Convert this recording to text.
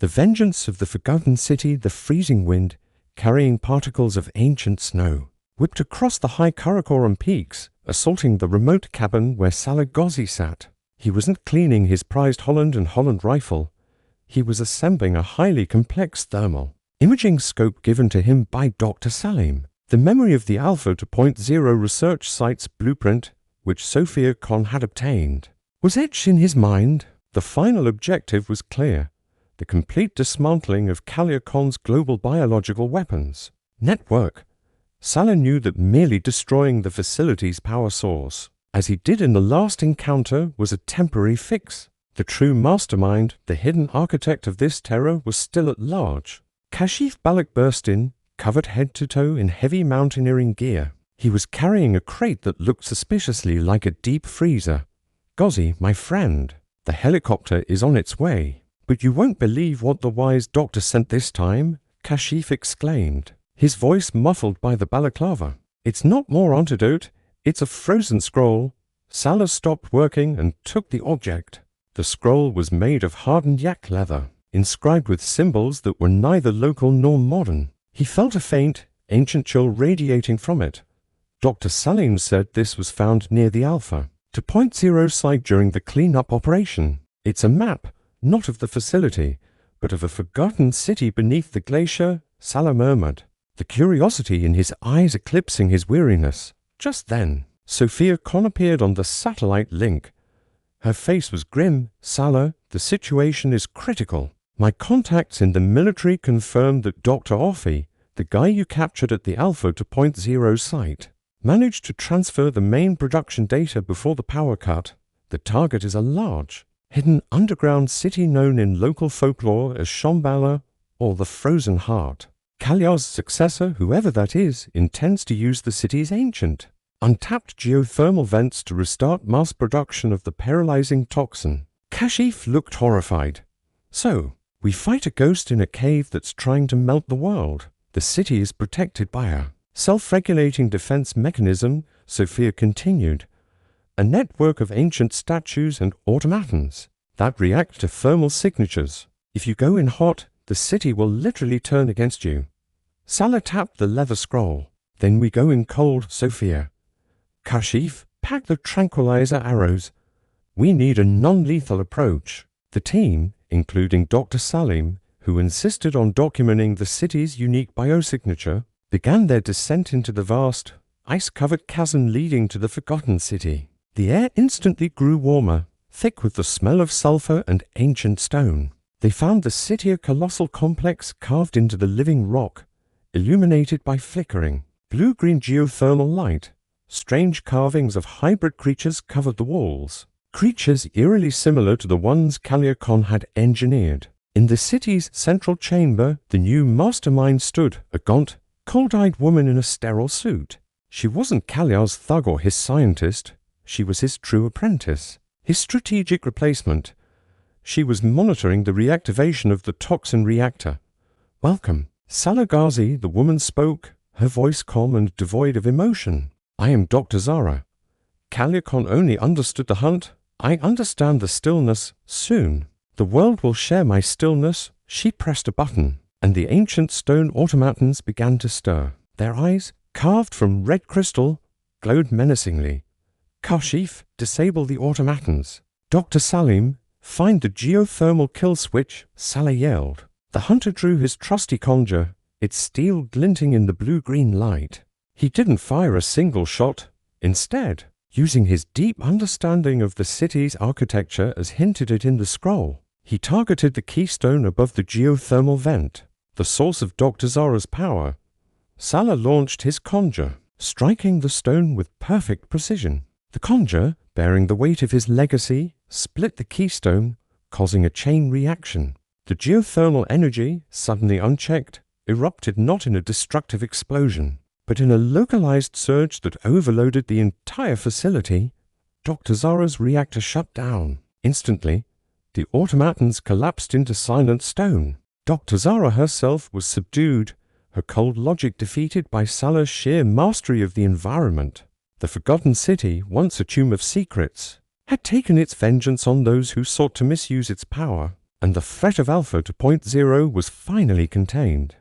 The vengeance of the forgotten city, the freezing wind, carrying particles of ancient snow, whipped across the high Karakoram peaks, assaulting the remote cabin where Salar Ghazi sat. He wasn't cleaning his prized Holland and Holland rifle. He was assembling a highly complex thermal imaging scope given to him by Dr. Saleem. The memory of the Alpha to Point Zero research site's blueprint, which Sofia Khan had obtained, was etched in his mind. The final objective was clear: the complete dismantling of Kalyar Khan's global biological weapons network. Salah knew that merely destroying the facility's power source, as he did in the last encounter, was a temporary fix. The true mastermind, the hidden architect of this terror, was still at large. Kashif Baloch burst in, covered head to toe in heavy mountaineering gear. He was carrying a crate that looked suspiciously like a deep freezer. "Ghazi, my friend, the helicopter is on its way." "But you won't believe what the wise doctor sent this time," Kashif exclaimed, his voice muffled by the balaclava. "It's not more antidote, it's a frozen scroll." Salah stopped working and took the object. The scroll was made of hardened yak leather, inscribed with symbols that were neither local nor modern. He felt a faint, ancient chill radiating from it. Dr. Saleem said this was found near the Alpha to Point Zero site during the clean-up operation. "It's a map, not of the facility, but of a forgotten city beneath the glacier," Salah murmured, the curiosity in his eyes eclipsing his weariness. Just then, Sofia Khan appeared on the satellite link. Her face was grim. "Salah, the situation is critical. My contacts in the military confirmed that Dr. Offie, the guy you captured at the Alpha to Point Zero site, managed to transfer the main production data before the power cut. The target is a large, hidden underground city known in local folklore as Shambhala or the Frozen Heart. Kalyar's successor, whoever that is, intends to use the city's ancient, untapped geothermal vents to restart mass production of the paralyzing toxin." Kashif looked horrified. "So, we fight a ghost in a cave that's trying to melt the world. The city is protected by a self-regulating defense mechanism," Sofia continued. "A network of ancient statues and automatons that react to thermal signatures. If you go in hot, the city will literally turn against you." Salah tapped the leather scroll. "Then we go in cold, Sofia. Kashif, pack the tranquilizer arrows. We need a non-lethal approach." The team, including Dr. Saleem, who insisted on documenting the city's unique biosignature, began their descent into the vast, ice-covered chasm leading to the forgotten city. The air instantly grew warmer, thick with the smell of sulfur and ancient stone. They found the city a colossal complex carved into the living rock, illuminated by flickering, blue-green geothermal light. Strange carvings of hybrid creatures covered the walls, creatures eerily similar to the ones Kalyar Khan had engineered. In the city's central chamber, the new mastermind stood, a gaunt, cold-eyed woman in a sterile suit. She wasn't Kalyar's thug or his scientist. She was his true apprentice, his strategic replacement. She was monitoring the reactivation of the toxin reactor. "Welcome, Salar Ghazi," the woman spoke, her voice calm and devoid of emotion. "I am Dr. Zahra. Kalyar Khan only understood the hunt. I understand the stillness. Soon, the world will share my stillness." She pressed a button, and the ancient stone automatons began to stir. Their eyes, carved from red crystal, glowed menacingly. "Kashif, disable the automatons." "Dr. Saleem, find the geothermal kill switch," Salah yelled. The hunter drew his trusty conjure, its steel glinting in the blue-green light. He didn't fire a single shot. Instead, using his deep understanding of the city's architecture as hinted at in the scroll, he targeted the keystone above the geothermal vent, the source of Dr. Zahra's power. Salah launched his conjure, striking the stone with perfect precision. The conjure, bearing the weight of his legacy, split the keystone, causing a chain reaction. The geothermal energy, suddenly unchecked, erupted not in a destructive explosion, but in a localized surge that overloaded the entire facility. Dr. Zahra's reactor shut down. Instantly, the automatons collapsed into silent stone. Dr. Zahra herself was subdued, her cold logic defeated by Salah's sheer mastery of the environment. The forgotten city, once a tomb of secrets, had taken its vengeance on those who sought to misuse its power. and the threat of Alpha to point zero was finally contained.